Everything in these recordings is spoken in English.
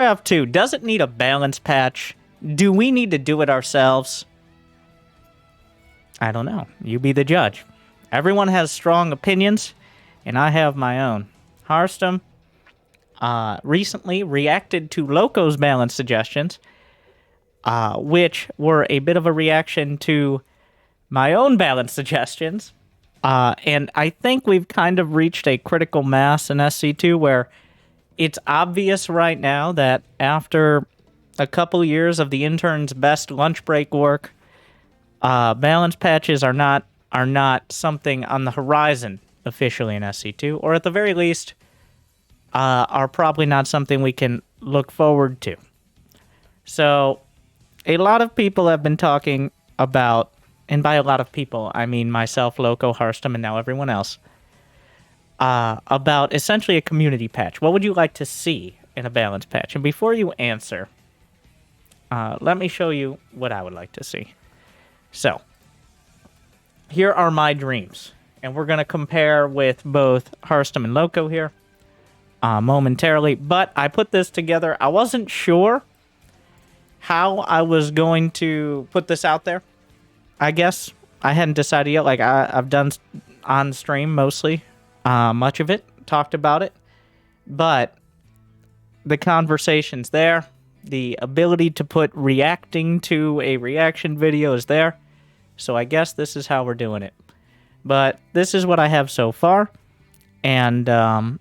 StarCraft 2, does it need a balance patch? Do we need to do it ourselves? I don't know. You be the judge. Everyone has strong opinions, and I have my own. Hearthstone recently reacted to Loco's balance suggestions, which were a bit of a reaction to my own balance suggestions. And I think we've kind of reached a critical mass in SC2 where it's obvious right now that after a couple years of the intern's best lunch break work, balance patches are not something on the horizon officially in SC2, or at the very least, are probably not something we can look forward to. So, a lot of people have been talking about, and by a lot of people, I mean myself, Loco, Hearthstone, and now everyone else, about essentially a community patch. What would you like to see in a balance patch? And before you answer, let me show you what I would like to see. So, here are my dreams. And we're going to compare with both Hearthstone and Loco here momentarily. But I put this together. I wasn't sure how I was going to put this out there. I guess I hadn't decided yet. Like, I've done on stream mostly, much of it, talked about it. But the conversation's there. The ability to put reacting to a reaction video is there. So I guess this is how we're doing it. But this is what I have so far. And I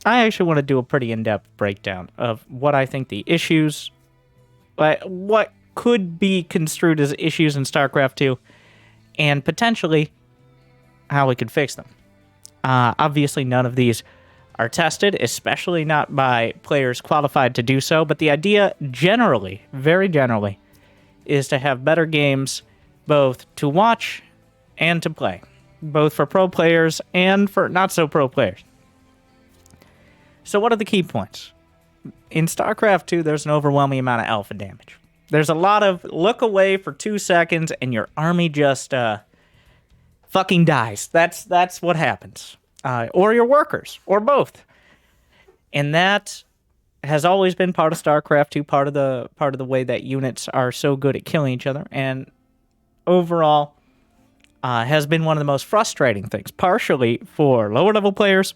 actually want to do a pretty in-depth breakdown of what I think the issues, what could be construed as issues in StarCraft 2, and potentially how we could fix them. Obviously, none of these are tested, especially not by players qualified to do so, but the idea generally, very generally, is to have better games both to watch and to play, both for pro players and for not-so-pro players. So what are the key points? In StarCraft 2, there's an overwhelming amount of alpha damage. There's a lot of look away for 2 seconds and your army just fucking dies. That's what happens. Or your workers, or both. And that has always been part of StarCraft 2, part of the way that units are so good at killing each other, and overall has been one of the most frustrating things, partially for lower level players,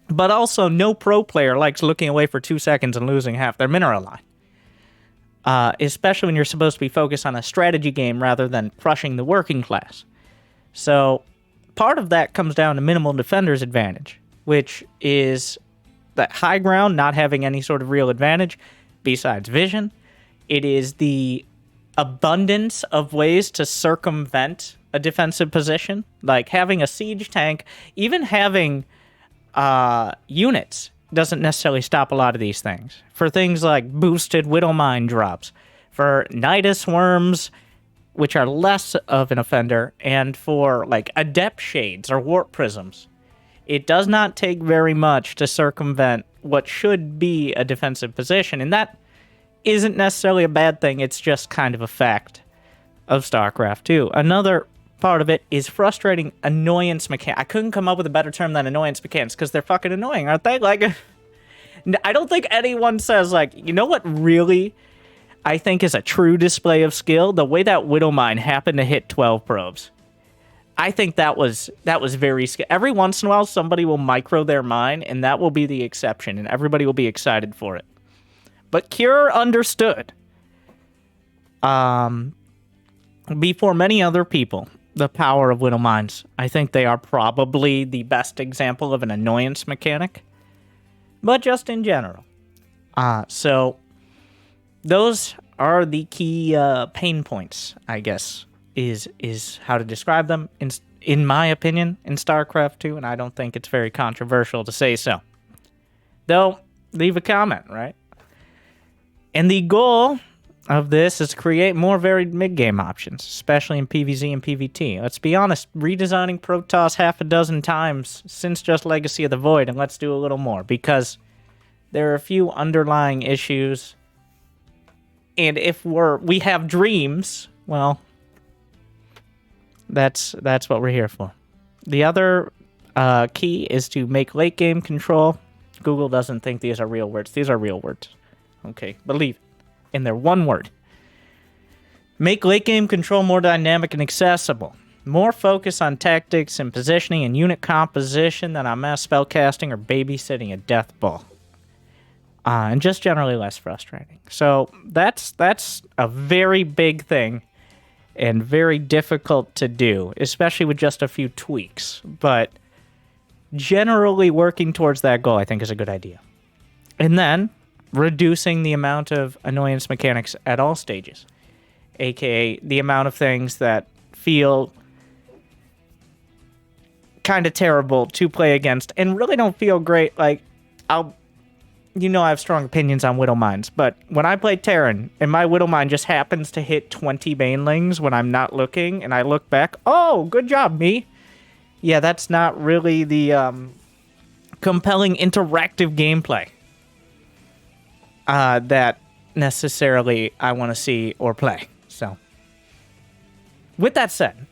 but also no pro player likes looking away for 2 seconds and losing half their mineral line. Especially when you're supposed to be focused on a strategy game rather than crushing the working class. So part of that comes down to minimal defender's advantage, which is that high ground not having any sort of real advantage besides vision. It is the abundance of ways to circumvent a defensive position, like having a siege tank, even having units doesn't necessarily stop a lot of these things. For things like boosted Widowmine drops, for Nidus Worms, which are less of an offender, and for like Adept Shades or Warp Prisms, it does not take very much to circumvent what should be a defensive position, and that isn't necessarily a bad thing, it's just kind of a fact of StarCraft 2. Another part of it is frustrating annoyance mechanics. I couldn't come up with a better term than annoyance mechanics, because they're fucking annoying, aren't they? Like, I don't think anyone says, like, you know what really I think is a true display of skill? The way that Widowmine happened to hit 12 probes. I think that was very scary. Every once in a while, somebody will micro their mine, and that will be the exception, and everybody will be excited for it. But Cure understood, before many other people, the power of Widowmines. I think they are probably the best example of an annoyance mechanic, but just in general. So those are the key pain points, I guess, is how to describe them, in my opinion, in StarCraft 2, and I don't think it's very controversial to say so. Though, leave a comment, right? And the goal of this is to create more varied mid-game options, especially in PvZ and PvT. Let's be honest, redesigning Protoss half a dozen times since just Legacy of the Void, and let's do a little more, because there are a few underlying issues, and if we have dreams, well, that's what we're here for. The other key is to make late-game control Google doesn't think these are real words. These are real words. Okay, believe it. And they're one word. Make late game control more dynamic and accessible. More focus on tactics and positioning and unit composition than on mass spellcasting or babysitting a death ball. And just generally less frustrating. So that's a very big thing and very difficult to do, especially with just a few tweaks. But generally working towards that goal, I think, is a good idea. And then reducing the amount of annoyance mechanics at all stages, aka the amount of things that feel kind of terrible to play against and really don't feel great. Like, I have strong opinions on Widow Mines, but when I play Terran and my Widow Mine just happens to hit 20 Banelings when I'm not looking and I look back, oh, good job, me. Yeah, that's not really the compelling interactive gameplay that necessarily I want to see or play. So, with that said,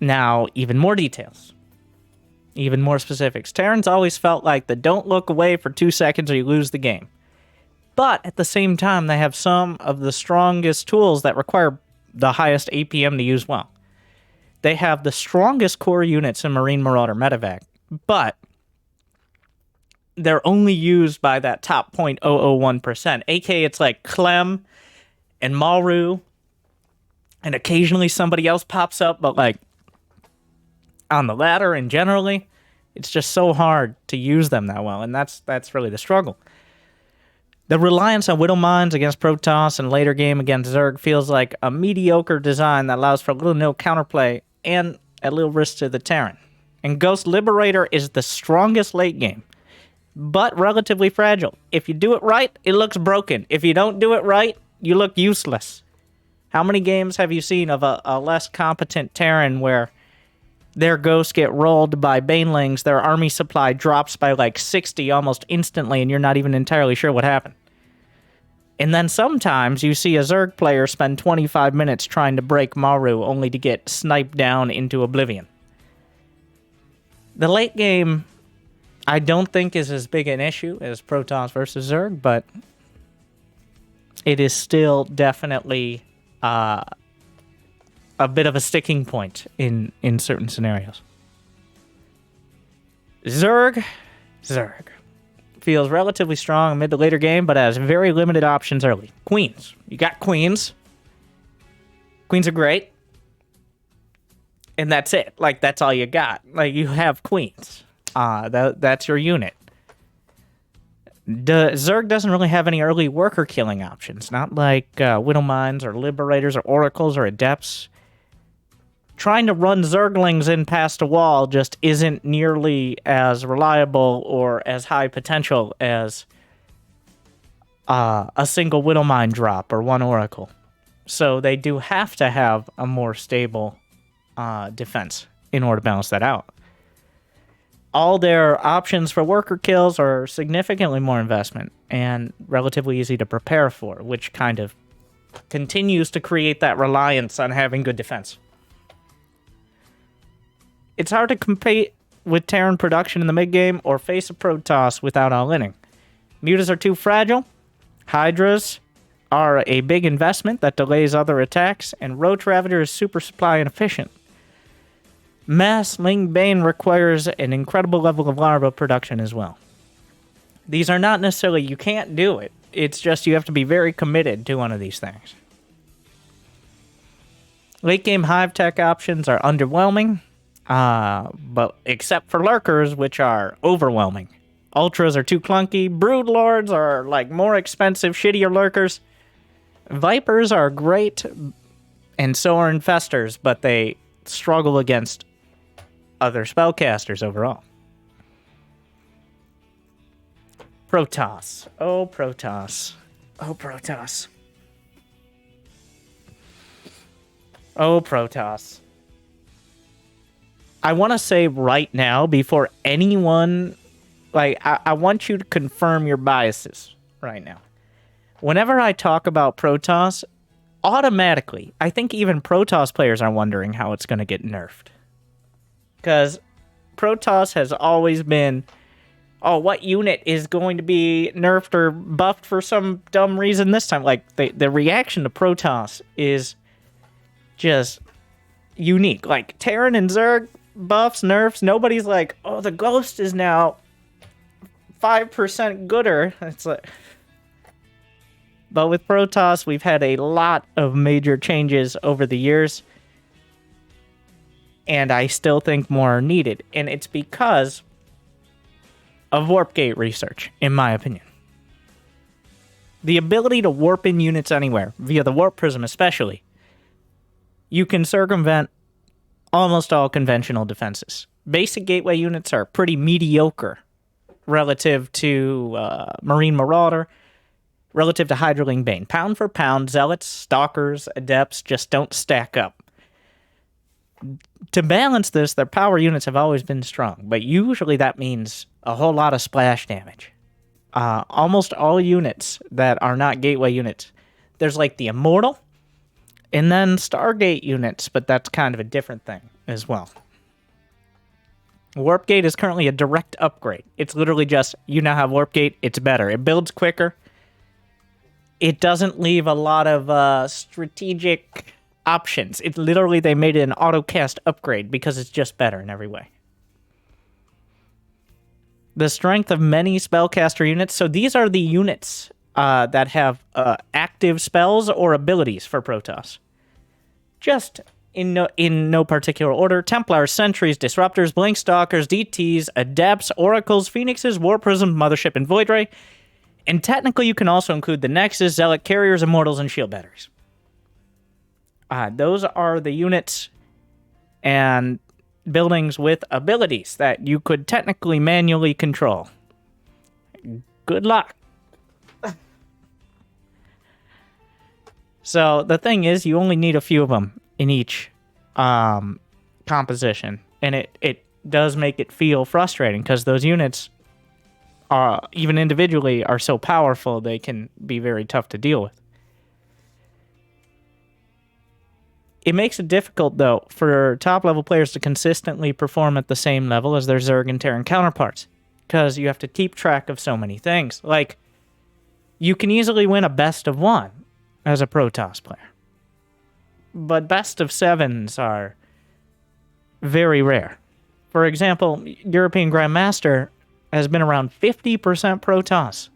now even more details, even more specifics. Terrans always felt like the don't look away for 2 seconds or you lose the game. But at the same time, they have some of the strongest tools that require the highest APM to use well. They have the strongest core units in Marine Marauder Medevac, but they're only used by that top 0.001%. aka it's like Clem and Maru, and occasionally somebody else pops up, but like on the ladder and generally, it's just so hard to use them that well, and that's really the struggle. The reliance on Widow Mines against Protoss and later game against Zerg feels like a mediocre design that allows for little to no counterplay and a little risk to the Terran. And Ghost Liberator is the strongest late game, but relatively fragile. If you do it right, it looks broken. If you don't do it right, you look useless. How many games have you seen of a less competent Terran where their ghosts get rolled by Banelings, their army supply drops by like 60 almost instantly, and you're not even entirely sure what happened? And then sometimes you see a Zerg player spend 25 minutes trying to break Maru only to get sniped down into oblivion. The late game, I don't think is as big an issue as Protoss versus Zerg, but it is still definitely a bit of a sticking point in certain scenarios. Zerg feels relatively strong mid to later game, but has very limited options early. Queens. You got queens. Queens are great. And that's it. Like, that's all you got. Like, you have queens. That's your unit. The Zerg doesn't really have any early worker killing options. Not like Widow Mines or Liberators or Oracles or Adepts. Trying to run Zerglings in past a wall just isn't nearly as reliable or as high potential as a single Widow Mine drop or one Oracle. So they do have to have a more stable defense in order to balance that out. All their options for worker kills are significantly more investment and relatively easy to prepare for, which kind of continues to create that reliance on having good defense. It's hard to compete with Terran production in the mid-game or face a Protoss without all-inning. Mutas are too fragile, Hydras are a big investment that delays other attacks, and Roach Ravager is super supply inefficient. Mass Ling Bane requires an incredible level of larva production as well. These are not necessarily you can't do it, it's just you have to be very committed to one of these things. Late game Hive Tech options are underwhelming, but except for Lurkers, which are overwhelming. Ultras are too clunky, Brood Lords are like more expensive, shittier Lurkers. Vipers are great, and so are Infestors, but they struggle against other spellcasters overall. Protoss. Oh, Protoss. Oh, Protoss. Oh, Protoss. I want to say right now, before anyone... Like, I want you to confirm your biases right now. Whenever I talk about Protoss, automatically, I think even Protoss players are wondering how it's going to get nerfed. Because Protoss has always been oh, what unit is going to be nerfed or buffed for some dumb reason this time? Like, the reaction to Protoss is just unique. Like, Terran and Zerg buffs, nerfs, nobody's like, oh, the Ghost is now 5% gooder. It's like... But with Protoss, we've had a lot of major changes over the years, and I still think more are needed. And it's because of warp gate research, in my opinion. The ability to warp in units anywhere, via the warp prism especially, you can circumvent almost all conventional defenses. Basic gateway units are pretty mediocre relative to Marine Marauder, relative to Hydroling Bane. Pound for pound, Zealots, Stalkers, Adepts just don't stack up. To balance this, their power units have always been strong, but usually that means a whole lot of splash damage. Almost all units that are not gateway units, there's like the Immortal, and then Stargate units, but that's kind of a different thing as well. Warp Gate is currently a direct upgrade. It's literally just, you now have Warp Gate, it's better. It builds quicker. It doesn't leave a lot of strategic options. It literally, they made it an auto-cast upgrade because it's just better in every way. The strength of many spellcaster units. So these are the units that have active spells or abilities for Protoss. Just in no particular order: Templars, Sentries, Disruptors, Blink Stalkers, DTs, Adepts, Oracles, Phoenixes, War Prism, Mothership, and Void Ray. And technically, you can also include the Nexus, Zealot, Carriers, Immortals, and Shield Batteries. Those are the units and buildings with abilities that you could technically manually control. Good luck. So the thing is, you only need a few of them in each composition. And it does make it feel frustrating because those units, even individually, are so powerful they can be very tough to deal with. It makes it difficult, though, for top-level players to consistently perform at the same level as their Zerg and Terran counterparts, because you have to keep track of so many things. Like, you can easily win a best-of-1 as a Protoss player, but best-of-7s are very rare. For example, European Grandmaster has been around 50% Protoss,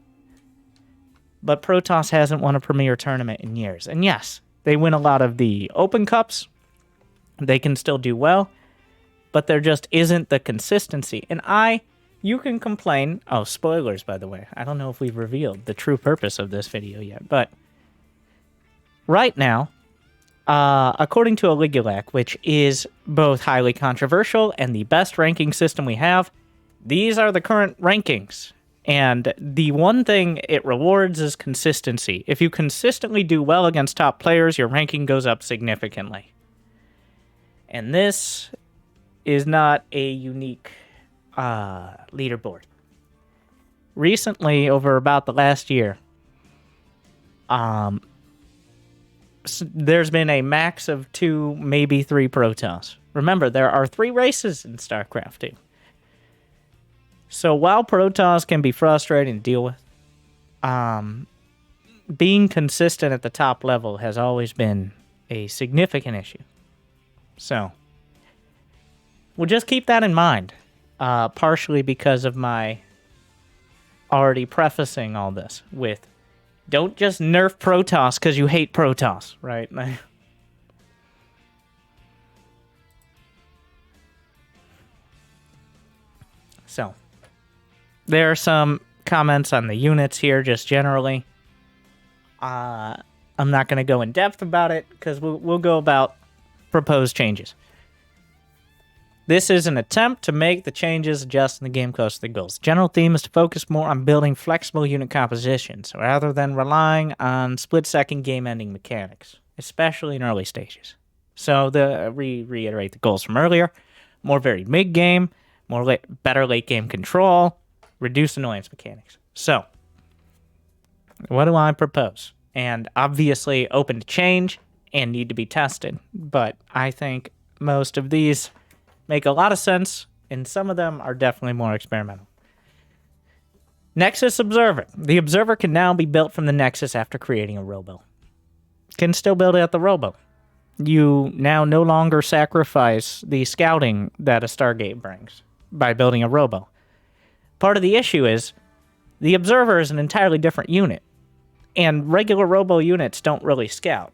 but Protoss hasn't won a Premier tournament in years. And yes, they win a lot of the Open Cups. They can still do well, but there just isn't the consistency. And you can complain. Oh, spoilers, by the way. I don't know if we've revealed the true purpose of this video yet, but right now, according to Oligulac, which is both highly controversial and the best ranking system we have, these are the current rankings. And the one thing it rewards is consistency. If you consistently do well against top players, your ranking goes up significantly. And this is not a unique leaderboard. Recently, over about the last year, there's been a max of 2, maybe 3 Protoss. Remember, there are 3 races in StarCraft 2. So while Protoss can be frustrating to deal with, being consistent at the top level has always been a significant issue. So we'll just keep that in mind, partially because of my already prefacing all this with, don't just nerf Protoss because you hate Protoss, right? So there are some comments on the units here, just generally. I'm not going to go in depth about it, because we'll go about proposed changes. This is an attempt to make the changes adjust in the game close to the goals. The general theme is to focus more on building flexible unit compositions, rather than relying on split-second game-ending mechanics, especially in early stages. So, reiterate the goals from earlier: more varied mid-game, better late-game control, reduce annoyance mechanics. So, what do I propose? And obviously open to change and need to be tested. But I think most of these make a lot of sense, and some of them are definitely more experimental. Nexus Observer. The Observer can now be built from the Nexus after creating a robo. Can still build it at the robo. You now no longer sacrifice the scouting that a Stargate brings by building a robo. Part of the issue is the Observer is an entirely different unit, and regular robo units don't really scout.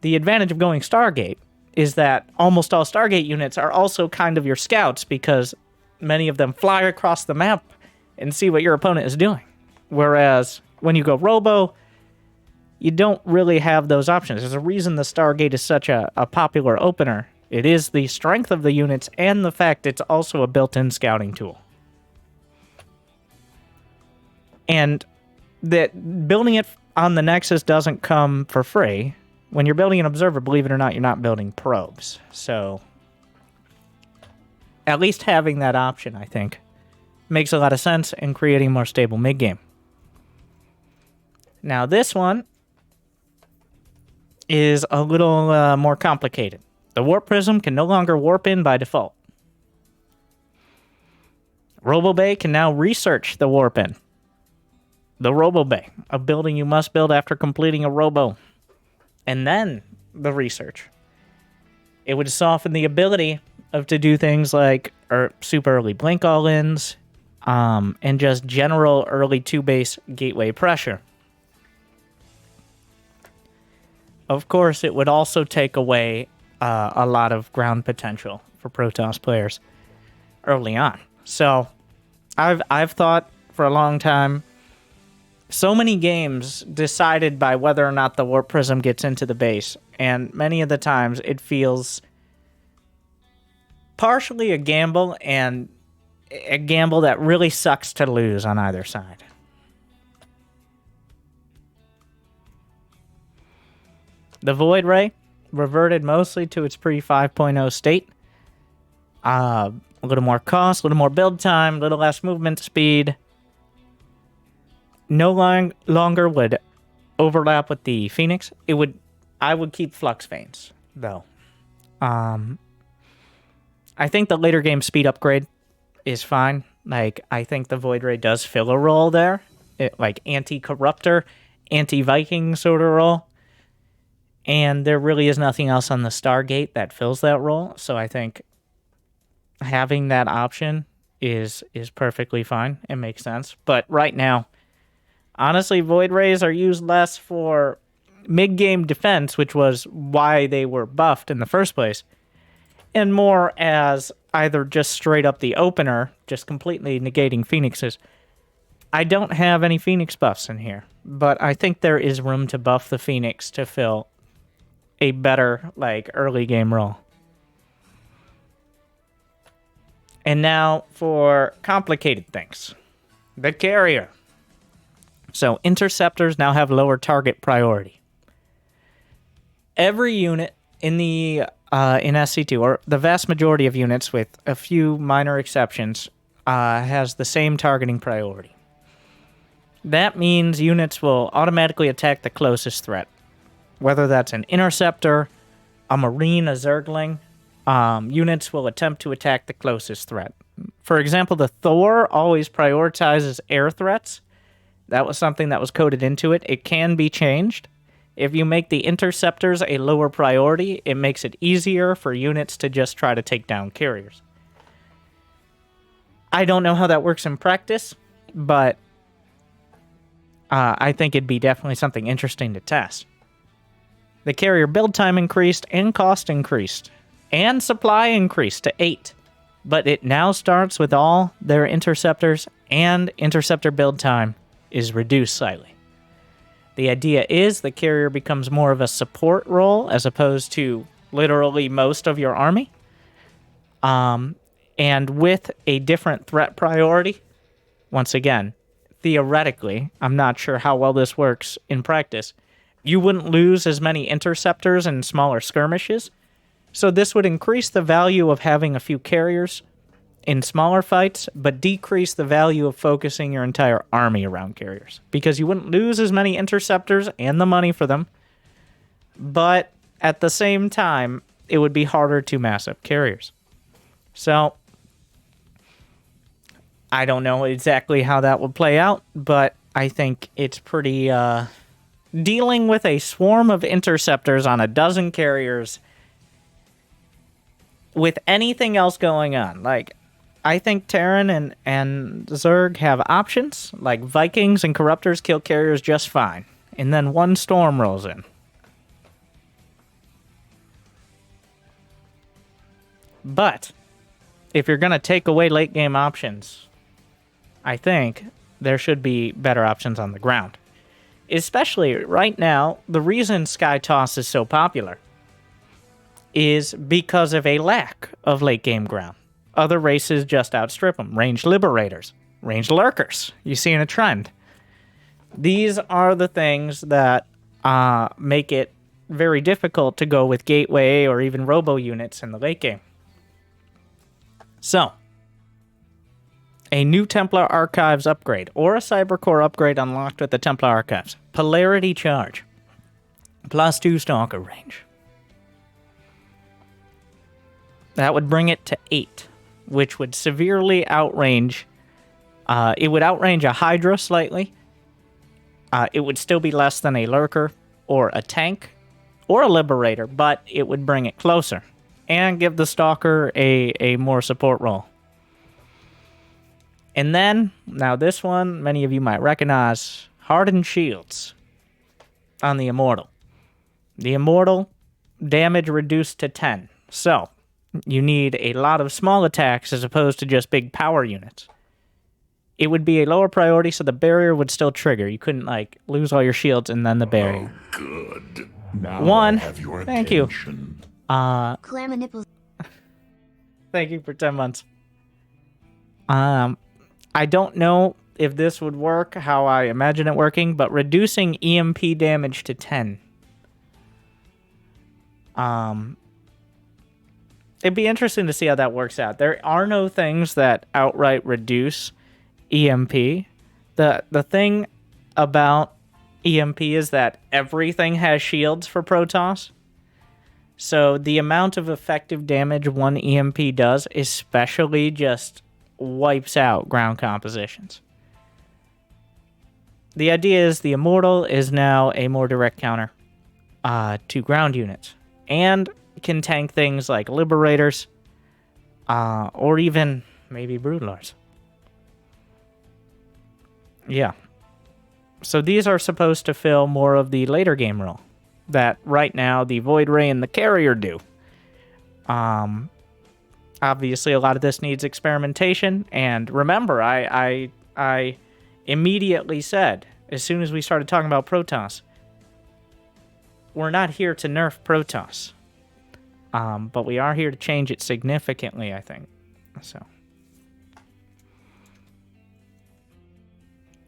The advantage of going Stargate is that almost all Stargate units are also kind of your scouts because many of them fly across the map and see what your opponent is doing. Whereas when you go robo, you don't really have those options. There's a reason the Stargate is such a popular opener. It is the strength of the units and the fact it's also a built-in scouting tool. And that building it on the Nexus doesn't come for free. When you're building an Observer, believe it or not, you're not building probes. So at least having that option, I think, makes a lot of sense in creating a more stable mid-game. Now this one is a little more complicated. The Warp Prism can no longer warp in by default. RoboBay can now research the warp in. The RoboBay, a building you must build after completing a robo. And then the research. It would soften the ability to do things like super early blink all-ins, and just general early 2-base gateway pressure. Of course, it would also take away a lot of ground potential for Protoss players early on. So, I've thought for a long time, so many games decided by whether or not the Warp Prism gets into the base, and many of the times it feels partially a gamble, and a gamble that really sucks to lose on either side. The Void Ray reverted mostly to its pre-5.0 state. A little more cost, a little more build time, a little less movement speed. No longer would overlap with the Phoenix. I would keep Flux Veins, though. I think the later game speed upgrade is fine. Like, I think the Void Ray does fill a role there. Like, anti-corruptor, anti-Viking sort of role. And there really is nothing else on the Stargate that fills that role. So I think having that option is perfectly fine. It makes sense. But right now, honestly, Void Rays are used less for mid-game defense, which was why they were buffed in the first place, and more as either just straight up the opener, just completely negating Phoenixes. I don't have any Phoenix buffs in here, but I think there is room to buff the Phoenix to fill a better, like, early game role. And now for complicated things. The Carrier. So interceptors now have lower target priority. Every unit in the in SC2, or the vast majority of units with a few minor exceptions, has the same targeting priority. That means units will automatically attack the closest threat. Whether that's an interceptor, a marine, a zergling, units will attempt to attack the closest threat. For example, the Thor always prioritizes air threats. That was something that was coded into it. It can be changed. If you make the interceptors a lower priority, it makes it easier for units to just try to take down carriers. I don't know how that works in practice, but I think it'd be definitely something interesting to test. The carrier build time increased, and cost increased, and supply increased to 8. But it now starts with all their interceptors, and interceptor build time is reduced slightly. The idea is the carrier becomes more of a support role as opposed to literally most of your army. And with a different threat priority, once again, theoretically, I'm not sure how well this works in practice, you wouldn't lose as many interceptors in smaller skirmishes. So this would increase the value of having a few carriers in smaller fights, but decrease the value of focusing your entire army around carriers. Because you wouldn't lose as many interceptors and the money for them, but at the same time, it would be harder to mass up carriers. So, I don't know exactly how that will play out, but I think it's pretty, dealing with a swarm of interceptors on a dozen carriers with anything else going on. Like, I think Terran and Zerg have options. Like, Vikings and Corruptors kill carriers just fine. And then one storm rolls in. But if you're going to take away late game options, I think there should be better options on the ground. Especially right now, the reason Sky Toss is so popular is because of a lack of late game ground. Other races just outstrip them. Ranged Liberators, Ranged Lurkers. You seeing a trend? These are the things that make it very difficult to go with Gateway or even Robo units in the late game. So, a new Templar Archives upgrade or a Cybercore upgrade unlocked with the Templar Archives. Polarity Charge. +2 Stalker range. That would bring it to 8, which would severely outrange. It would outrange a Hydra slightly. It would still be less than a Lurker or a Tank or a Liberator, but it would bring it closer and give the Stalker a more support role. And then, now this one, many of you might recognize, Hardened Shields on the Immortal. The Immortal, damage reduced to 10. So, you need a lot of small attacks as opposed to just big power units. It would be a lower priority, so the barrier would still trigger. You couldn't, like, lose all your shields and then the barrier. Oh, good. Now One, I have your thank you. attention. Clamor nipples. Thank you for 10 months. I don't know if this would work how I imagine it working, but reducing EMP damage to 10. It'd be interesting to see how that works out. There are no things that outright reduce EMP. The thing about EMP is that everything has shields for Protoss. So the amount of effective damage one EMP does, especially just wipes out ground compositions. The idea is the Immortal is now a more direct counter to ground units and can tank things like Liberators or even maybe Broodlords. Yeah. So these are supposed to fill more of the later game role that right now the Void Ray and the Carrier do. Obviously, a lot of this needs experimentation, and remember, I immediately said, as soon as we started talking about Protoss, we're not here to nerf Protoss, but we are here to change it significantly, I think. So,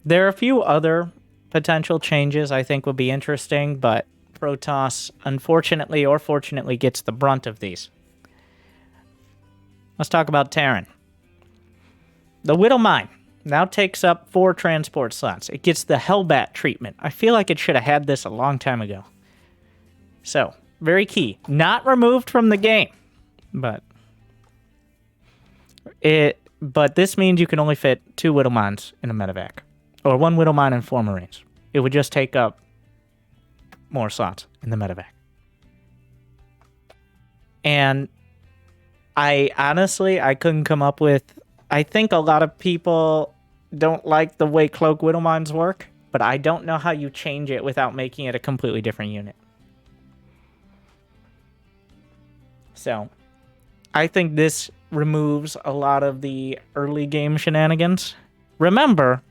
there are a few other potential changes I think would be interesting, but Protoss, unfortunately or fortunately, gets the brunt of these. Let's talk about Terran. The Widow Mine now takes up 4 transport slots. It gets the Hellbat treatment. I feel like it should have had this a long time ago. So, very key. Not removed from the game, but this means you can only fit 2 Widow Mines in a medevac, or 1 Widow Mine and 4 Marines. It would just take up more slots in the medevac. And I couldn't come up with... I think a lot of people don't like the way Cloak Widow Mines work, but I don't know how you change it without making it a completely different unit. So, I think this removes a lot of the early game shenanigans. Remember,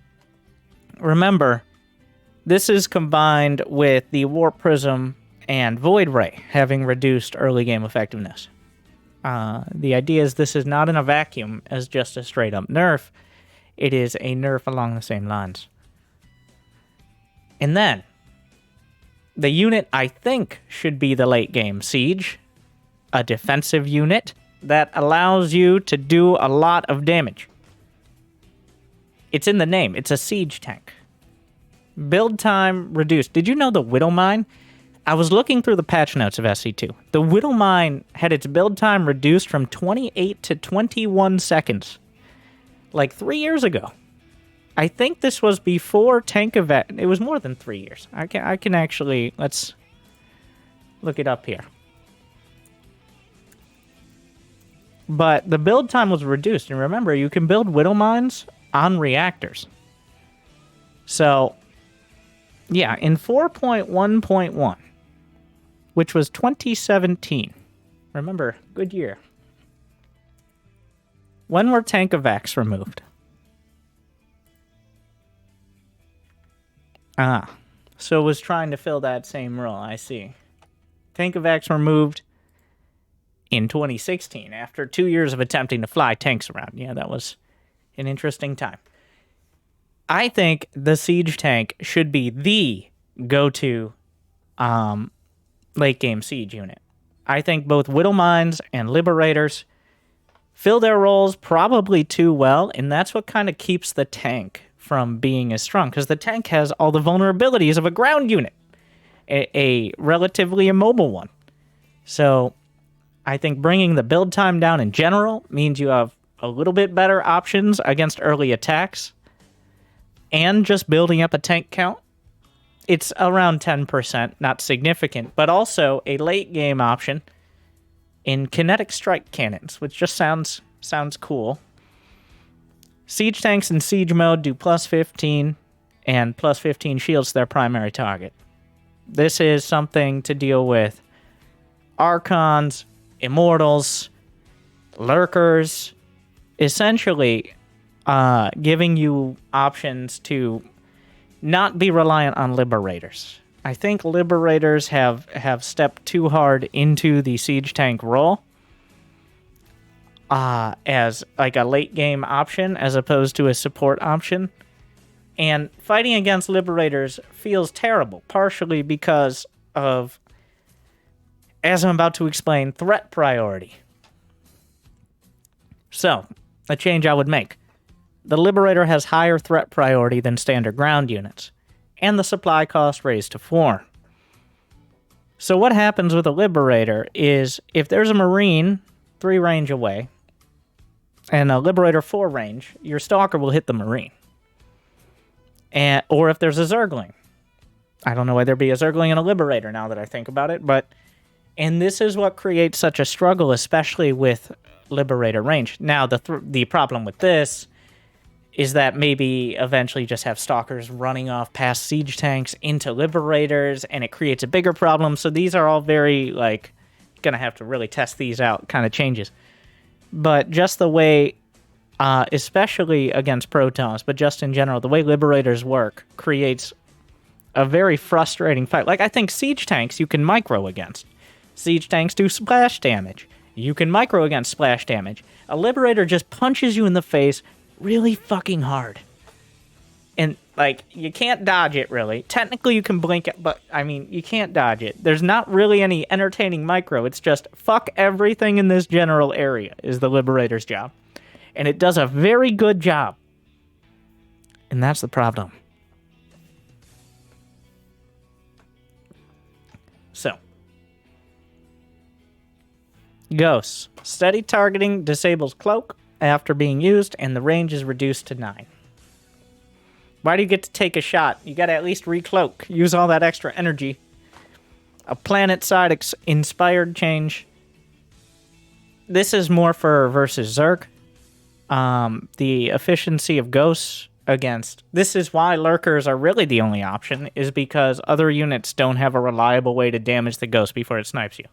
this is combined with the Warp Prism and Void Ray having reduced early game effectiveness. The idea is this is not in a vacuum as just a straight up nerf. It is a nerf along the same lines. And then, the unit I think should be the late game Siege, a defensive unit that allows you to do a lot of damage. It's in the name. It's a siege tank. Build time reduced. Did you know the Widow Mine? I was looking through the patch notes of SC2. The Widow Mine had its build time reduced from 28 to 21 seconds. like 3 years ago. I think this was before tank event. It was more than 3 years. I can actually, let's look it up here. But the build time was reduced. And remember, you can build Widow Mines on reactors. So, yeah, in 4.1.1, which was 2017. Remember, good year. When were tank evacs removed? Ah, so it was trying to fill that same role, I see. Tank evacs were moved in 2016, after 2 years of attempting to fly tanks around. Yeah, that was an interesting time. I think the siege tank should be the go-to late-game siege unit. I think both Widow Mines and Liberators fill their roles probably too well, and that's what kind of keeps the tank from being as strong, because the tank has all the vulnerabilities of a ground unit, a relatively immobile one. So I think bringing the build time down in general means you have a little bit better options against early attacks, and just building up a tank count. It's around 10%, not significant, but also a late game option in kinetic strike cannons, which just sounds cool. Siege tanks in siege mode do plus 15 and plus 15 shields to their primary target. This is something to deal with Archons, Immortals, Lurkers, essentially giving you options to not be reliant on Liberators. I think Liberators have stepped too hard into the siege tank role as like a late game option as opposed to a support option. And fighting against Liberators feels terrible, partially because of, as I'm about to explain, threat priority. So, a change I would make. The Liberator has higher threat priority than standard ground units, and the supply cost raised to 4. So what happens with a Liberator is, if there's a Marine 3 range away, and a Liberator 4 range, your Stalker will hit the Marine. Or if there's a Zergling. I don't know why there'd be a Zergling and a Liberator now that I think about it, and this is what creates such a struggle, especially with Liberator range. Now, the problem with this is that maybe eventually just have Stalkers running off past siege tanks into Liberators, and it creates a bigger problem. So these are all very, gonna have to really test these out kind of changes. But just the way, especially against Protoss, but just in general, the way Liberators work creates a very frustrating fight. I think siege tanks you can micro against. Siege tanks do splash damage. You can micro against splash damage. A Liberator just punches you in the face really fucking hard. And, you can't dodge it, really. Technically, you can blink it, but, you can't dodge it. There's not really any entertaining micro. It's just, fuck everything in this general area is the Liberator's job. And it does a very good job. And that's the problem. So. Ghosts. Steady targeting disables Cloak after being used, and the range is reduced to 9. Why do you get to take a shot? You gotta at least recloak. Use all that extra energy. A planet-side inspired change. This is more for versus Zerg. The efficiency of Ghosts against... This is why Lurkers are really the only option, is because other units don't have a reliable way to damage the Ghost before it snipes you.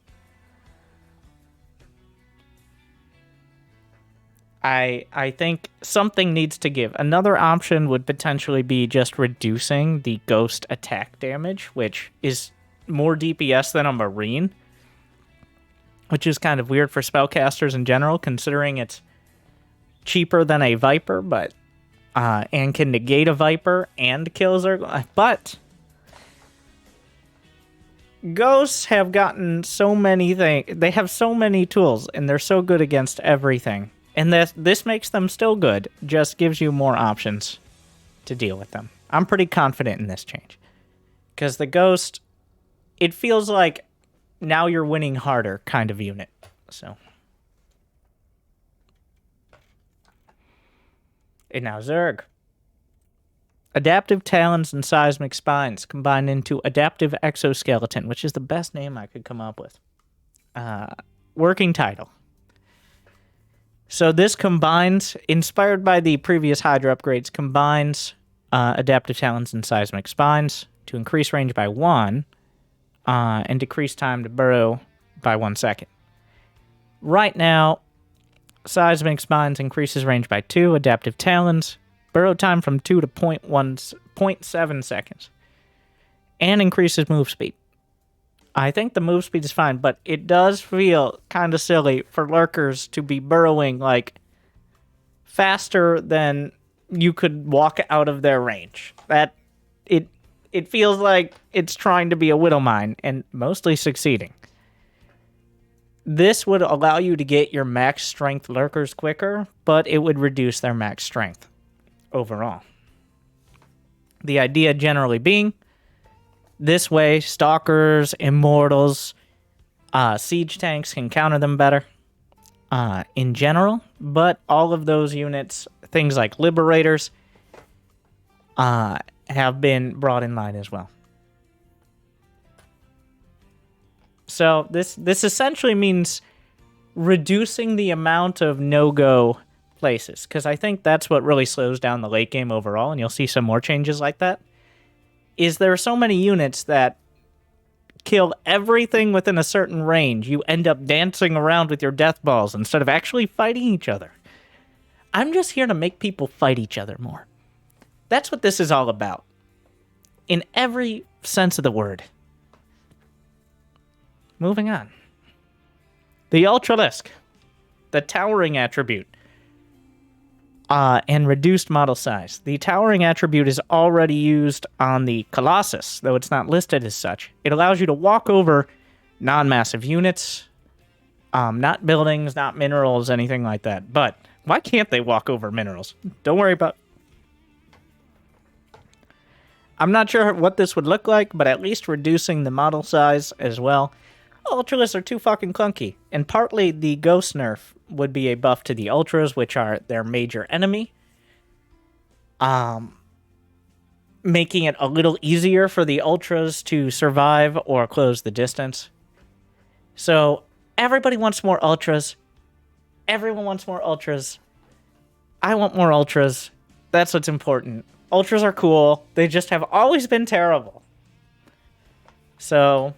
I think something needs to give. Another option would potentially be just reducing the Ghost attack damage, which is more DPS than a Marine, which is kind of weird for spellcasters in general, considering it's cheaper than a Viper, but and can negate a Viper and kill Zerg. But Ghosts have gotten so many things. They have so many tools, and they're so good against everything. And this makes them still good, just gives you more options to deal with them. I'm pretty confident in this change. Because the Ghost, it feels like now you're winning harder kind of unit. So. And now Zerg. Adaptive Talons and Seismic Spines combined into Adaptive Exoskeleton, which is the best name I could come up with. Working title. So this combines, inspired by the previous Hydra upgrades, combines Adaptive Talons and Seismic Spines to increase range by 1 and decrease time to burrow by 1 second. Right now, Seismic Spines increases range by 2, Adaptive Talons burrow time from 2 to 0.7 seconds, and increases move speed. I think the move speed is fine, but it does feel kind of silly for lurkers to be burrowing, like, faster than you could walk out of their range. It feels like it's trying to be a widow mine, and mostly succeeding. This would allow you to get your max strength lurkers quicker, but it would reduce their max strength overall. The idea generally being, this way, stalkers, immortals, siege tanks can counter them better in general, but all of those units, things like liberators, have been brought in line as well. So this essentially means reducing the amount of no-go places, because I think that's what really slows down the late game overall, and you'll see some more changes like that, is there are so many units that kill everything within a certain range. You end up dancing around with your death balls instead of actually fighting each other. I'm just here to make people fight each other more. That's what this is all about. In every sense of the word. Moving on. The Ultralisk. The towering attribute. And reduced model size. The towering attribute is already used on the Colossus, though it's not listed as such. It allows you to walk over non-massive units, not buildings, not minerals, anything like that. But why can't they walk over minerals? Don't worry about... I'm not sure what this would look like, but at least reducing the model size as well. Ultralisks are too fucking clunky, and partly the Ghost nerf would be a buff to the Ultras, which are their major enemy. Making it a little easier for the Ultras to survive or close the distance. So, everybody wants more Ultras. Everyone wants more Ultras. I want more Ultras. That's what's important. Ultras are cool. They just have always been terrible. So...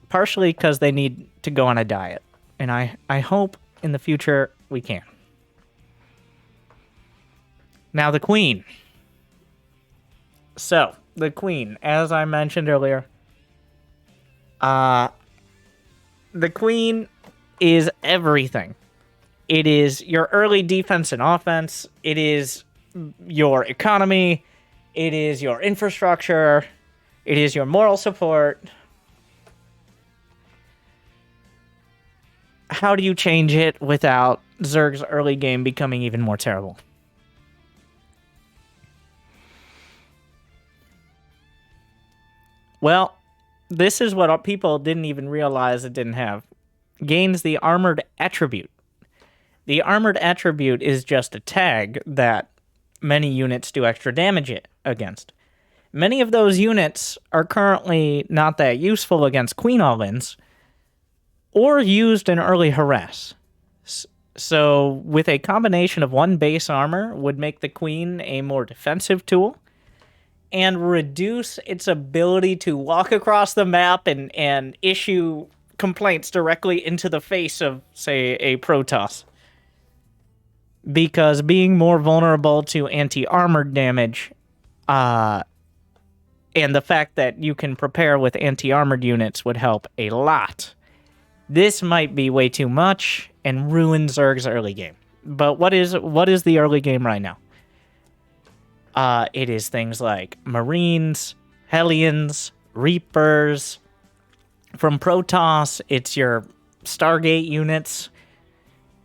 partially because they need to go on a diet. And I hope in the future we can. Now the Queen. So, the Queen, as I mentioned earlier, the Queen is everything. It is your early defense and offense. It is your economy. It is your infrastructure. It is your moral support. How do you change it without Zerg's early game becoming even more terrible? Well, this is what people didn't even realize it didn't have. Gains the Armored Attribute. The Armored Attribute is just a tag that many units do extra damage against. Many of those units are currently not that useful against Queen all-ins, or used in early harass. So, with a combination of one base armor, would make the Queen a more defensive tool, and reduce its ability to walk across the map and issue complaints directly into the face of, say, a Protoss. Because being more vulnerable to anti-armored damage, and the fact that you can prepare with anti-armored units would help a lot. This might be way too much and ruin Zerg's early game. But what is the early game right now? It is things like Marines, Hellions, Reapers. From Protoss, it's your Stargate units.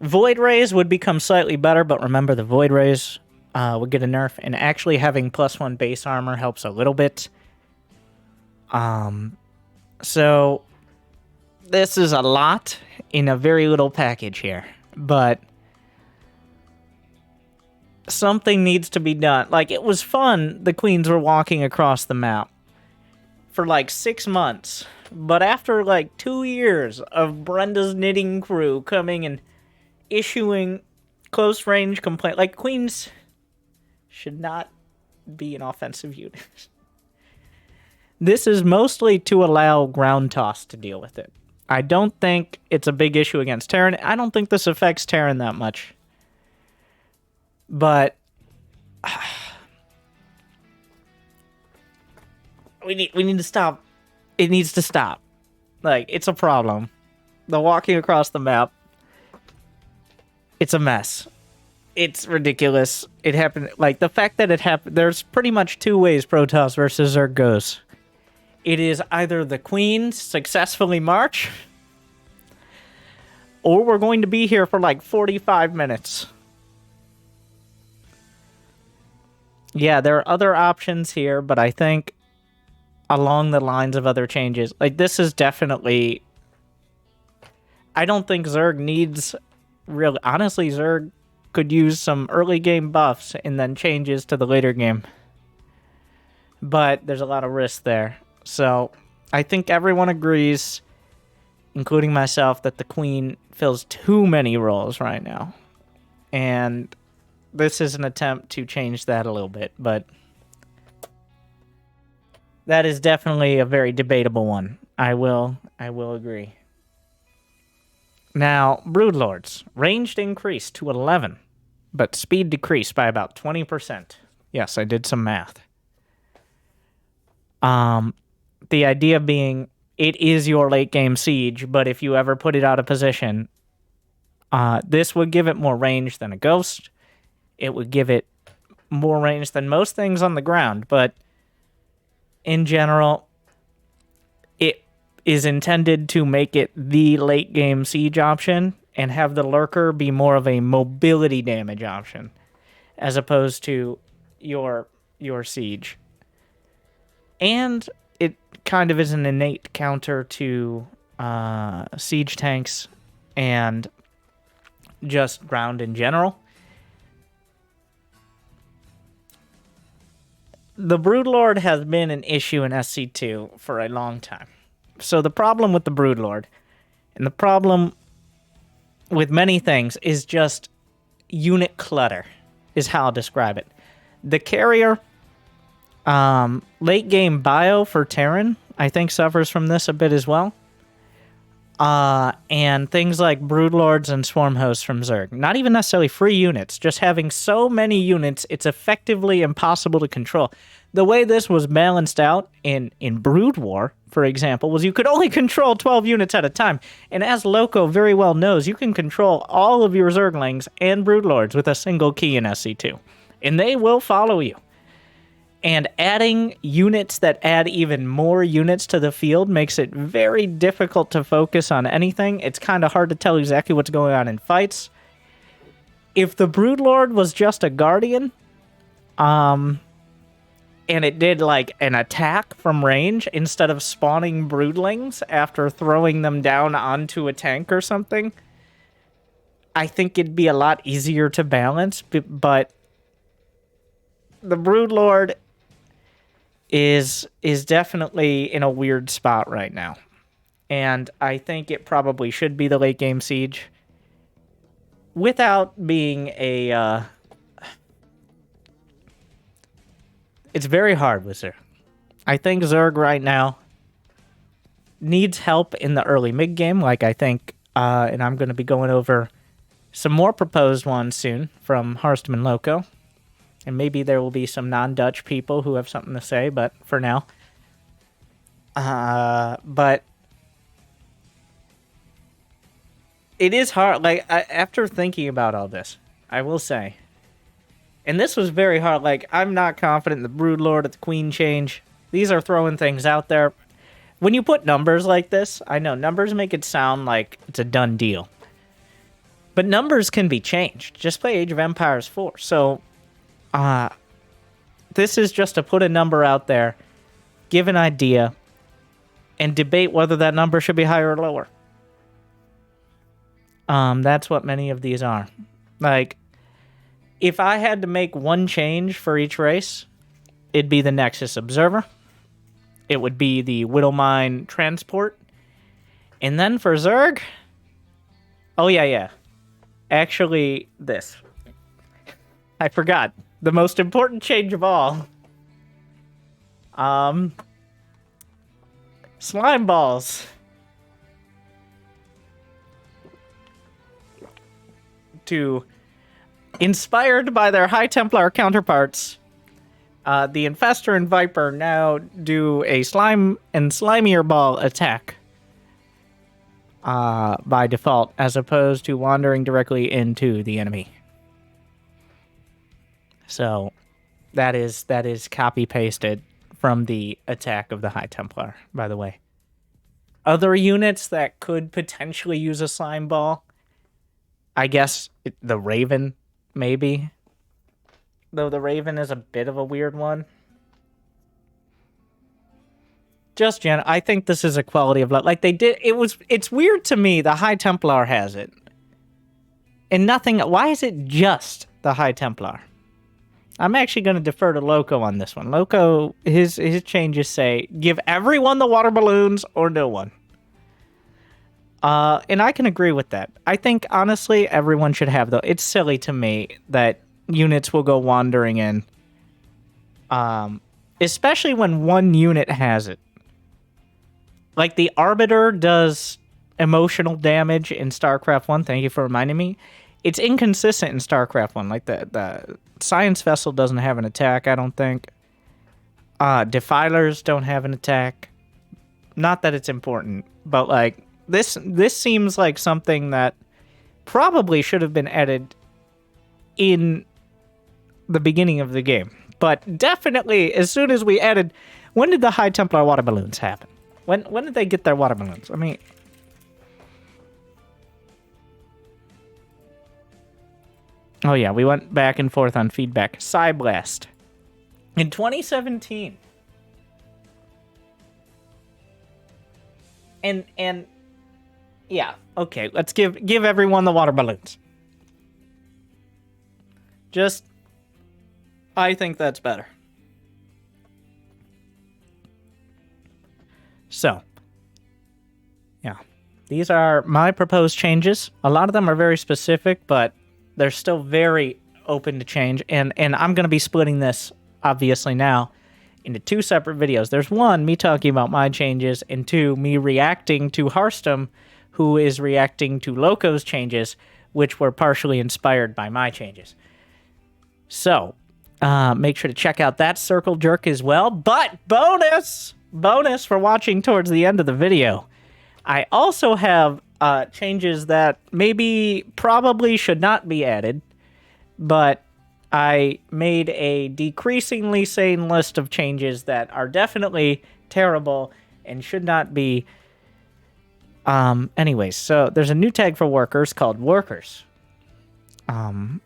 Void Rays would become slightly better, but remember the Void Rays would get a nerf, and actually having +1 base armor helps a little bit. So... this is a lot in a very little package here. But something needs to be done. Like, it was fun, the queens were walking across the map for like 6 months. But after like 2 years of Brenda's knitting crew coming and issuing close range complaint, like, queens should not be an offensive unit. This is mostly to allow ground toss to deal with it. I don't think it's a big issue against Terran. I don't think this affects Terran that much. But we need to stop. It needs to stop. Like, it's a problem. The walking across the map, it's a mess. It's ridiculous. It happened, like, the fact that it happened, there's pretty much 2 ways Protoss versus Zerg goes. It is either the queens successfully march, or we're going to be here for like 45 minutes. Yeah, there are other options here, but I think along the lines of other changes, like, this is definitely, I don't think Zerg needs, really, honestly, Zerg could use some early game buffs and then changes to the later game. But there's a lot of risk there. So I think everyone agrees, including myself, that the queen fills too many roles right now. And this is an attempt to change that a little bit, but that is definitely a very debatable one. I will agree. Now, Broodlords. Ranged increased to 11, but speed decreased by about 20%. Yes, I did some math. The idea being, it is your late game siege, but if you ever put it out of position, this would give it more range than a ghost. It would give it more range than most things on the ground, but in general, it is intended to make it the late game siege option and have the lurker be more of a mobility damage option as opposed to your siege. And it kind of is an innate counter to siege tanks and just ground in general. The Broodlord has been an issue in SC2 for a long time. So the problem with the Broodlord, and the problem with many things, is just unit clutter, is how I'll describe it. The carrier, late game bio for Terran, I think suffers from this a bit as well. And things like Broodlords and Swarm Hosts from Zerg. Not even necessarily free units, just having so many units, it's effectively impossible to control. The way this was balanced out in Brood War, for example, was you could only control 12 units at a time. And as Loco very well knows, you can control all of your Zerglings and Broodlords with a single key in SC2. And they will follow you. And adding units that add even more units to the field makes it very difficult to focus on anything. It's kind of hard to tell exactly what's going on in fights. If the Broodlord was just a Guardian, and it did like an attack from range instead of spawning Broodlings after throwing them down onto a tank or something, I think it'd be a lot easier to balance. But the Broodlord is definitely in a weird spot right now. And I think it probably should be the late game siege without being a it's very hard with Zerg. I think Zerg right now needs help in the early mid game, like I think and I'm going to be going over some more proposed ones soon from Harstman Loco. And maybe there will be some non-Dutch people who have something to say, but for now. But it is hard. Like, after thinking about all this, I will say, and this was very hard. Like, I'm not confident in the Broodlord at the Queen change. These are throwing things out there. When you put numbers like this, I know numbers make it sound like it's a done deal. But numbers can be changed. Just play Age of Empires 4. So this is just to put a number out there, give an idea, and debate whether that number should be higher or lower. That's what many of these are. Like, if I had to make one change for each race, it'd be the Nexus Observer. It would be the Widowmine Transport. And then for Zerg... Oh, yeah. Actually, this. I forgot. The most important change of all. Slime balls. Inspired by their High Templar counterparts, the Infestor and Viper now do a slime and slimier ball attack by default, as opposed to wandering directly into the enemy. So that is copy pasted from the attack of the High Templar, by the way. Other units that could potentially use a slime ball, I guess the Raven, maybe. Though the Raven is a bit of a weird one. Just I think this is a quality of life. Like they did, it's weird to me. The High Templar has it, and nothing. Why is it just the High Templar? I'm actually going to defer to Loco on this one. Loco, his changes say give everyone the water balloons or no one. And I can agree with that. I think honestly everyone should have though. It's silly to me that units will go wandering in, especially when one unit has it. Like the Arbiter does emotional damage in StarCraft 1. Thank you for reminding me. It's inconsistent in StarCraft 1. Like the Science Vessel doesn't have an attack, I don't think. Defilers don't have an attack. Not that it's important, but like this seems like something that probably should have been added in the beginning of the game. But definitely, as soon as we added... When did the High Templar water balloons happen? When did they get their water balloons? I mean... Oh yeah, we went back and forth on feedback. Psyblast. In 2017. And... Yeah, okay, let's give everyone the water balloons. Just... I think that's better. So, yeah. These are my proposed changes. A lot of them are very specific, but they're still very open to change. And I'm going to be splitting this, obviously now, into two separate videos. There's one, me talking about my changes, and two, me reacting to Hearthstone, who is reacting to Loco's changes, which were partially inspired by my changes. So, make sure to check out that Circle Jerk as well. But bonus for watching towards the end of the video. I also have changes that probably should not be added, but I made a decreasingly sane list of changes that are definitely terrible and should not be. Anyways, so there's a new tag for workers called Workers. For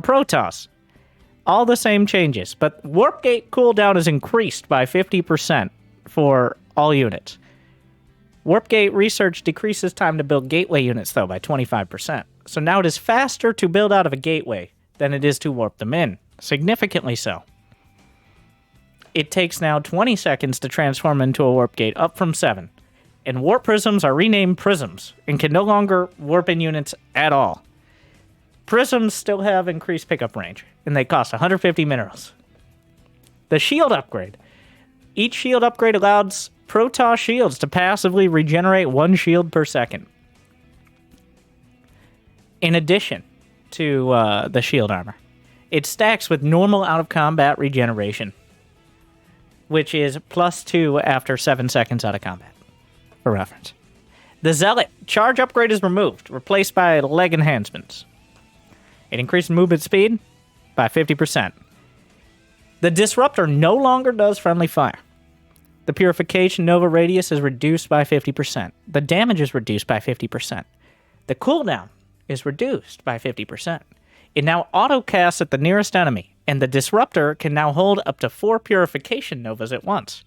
Protoss. All the same changes, but Warp Gate cooldown is increased by 50% for all units. Warp Gate research decreases time to build gateway units, though, by 25%. So now it is faster to build out of a gateway than it is to warp them in. Significantly so. It takes now 20 seconds to transform into a Warp Gate, up from 7. And Warp Prisms are renamed Prisms, and can no longer warp in units at all. Prisms still have increased pickup range, and they cost 150 minerals. The shield upgrade. Each shield upgrade allows Protoss shields to passively regenerate 1 shield per second. In addition to the shield armor. It stacks with normal out-of-combat regeneration, which is +2 after 7 seconds out of combat, for reference. The Zealot. Charge upgrade is removed, replaced by leg enhancements. It increased movement speed by 50%. The Disruptor no longer does friendly fire. The Purification Nova radius is reduced by 50%. The damage is reduced by 50%. The cooldown is reduced by 50%. It now auto-casts at the nearest enemy, and the Disruptor can now hold up to 4 Purification Novas at once.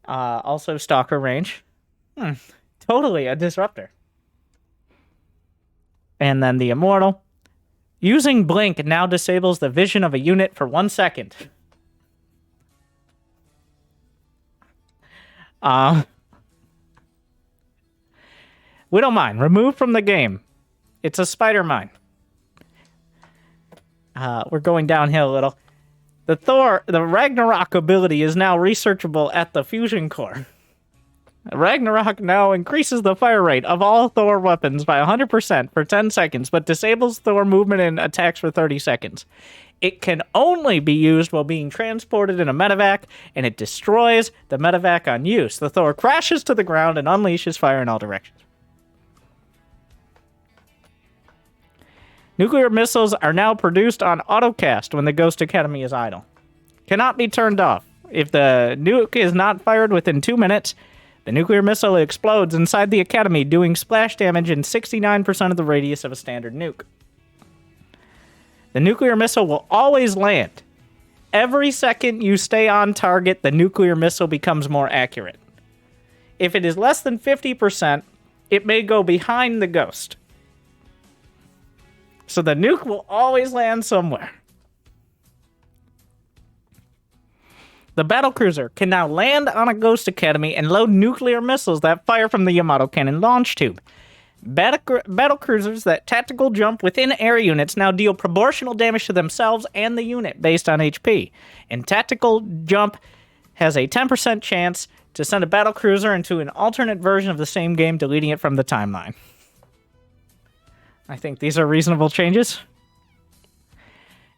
Also Stalker range. Totally a disruptor. And then the Immortal. Using Blink now disables the vision of a unit for 1 second. We don't mind. Removed from the game. It's a spider mine. We're going downhill a little. The Ragnarok ability is now researchable at the fusion core. Ragnarok now increases the fire rate of all Thor weapons by 100% for 10 seconds, but disables Thor movement and attacks for 30 seconds. It can only be used while being transported in a medevac, and it destroys the medevac on use. The Thor crashes to the ground and unleashes fire in all directions. Nuclear missiles are now produced on autocast when the Ghost Academy is idle. Cannot be turned off. If the nuke is not fired within 2 minutes, the nuclear missile explodes inside the Academy, doing splash damage in 69% of the radius of a standard nuke. The nuclear missile will always land. Every second you stay on target, the nuclear missile becomes more accurate. If it is less than 50%, it may go behind the Ghost. So the nuke will always land somewhere. The battlecruiser can now land on a Ghost Academy and load nuclear missiles that fire from the Yamato cannon launch tube. Battlecruisers that tactical jump within air units now deal proportional damage to themselves and the unit based on HP. And tactical jump has a 10% chance to send a battlecruiser into an alternate version of the same game, deleting it from the timeline. I think these are reasonable changes.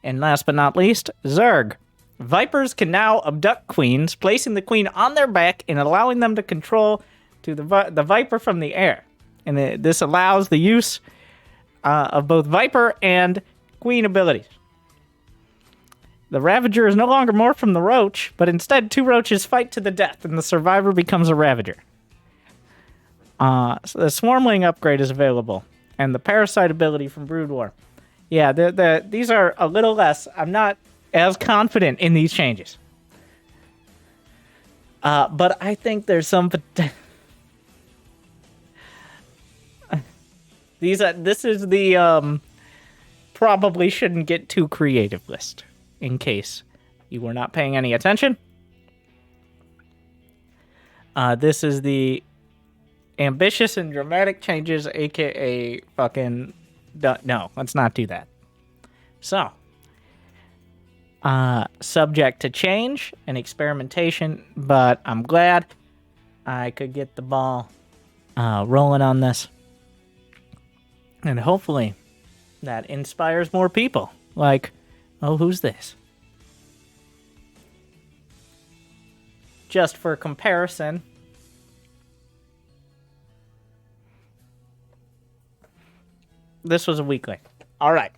And last but not least, Zerg. Vipers can now abduct queens, placing the queen on their back and allowing them to control to the Viper from the air. And this allows the use of both Viper and queen abilities. The Ravager is no longer morphed from the Roach, but instead 2 Roaches fight to the death, and the survivor becomes a Ravager. So the Swarmling upgrade is available, and the Parasite ability from Brood War. Yeah, these are a little less. I'm not as confident in these changes. But I think there's some... This is the probably shouldn't get too creative list, in case you were not paying any attention. This is the ambitious and dramatic changes, aka fucking... No, let's not do that. So... subject to change and experimentation, but I'm glad I could get the ball rolling on this. And hopefully that inspires more people. Like, oh, who's this? Just for comparison, this was a weekly. All right.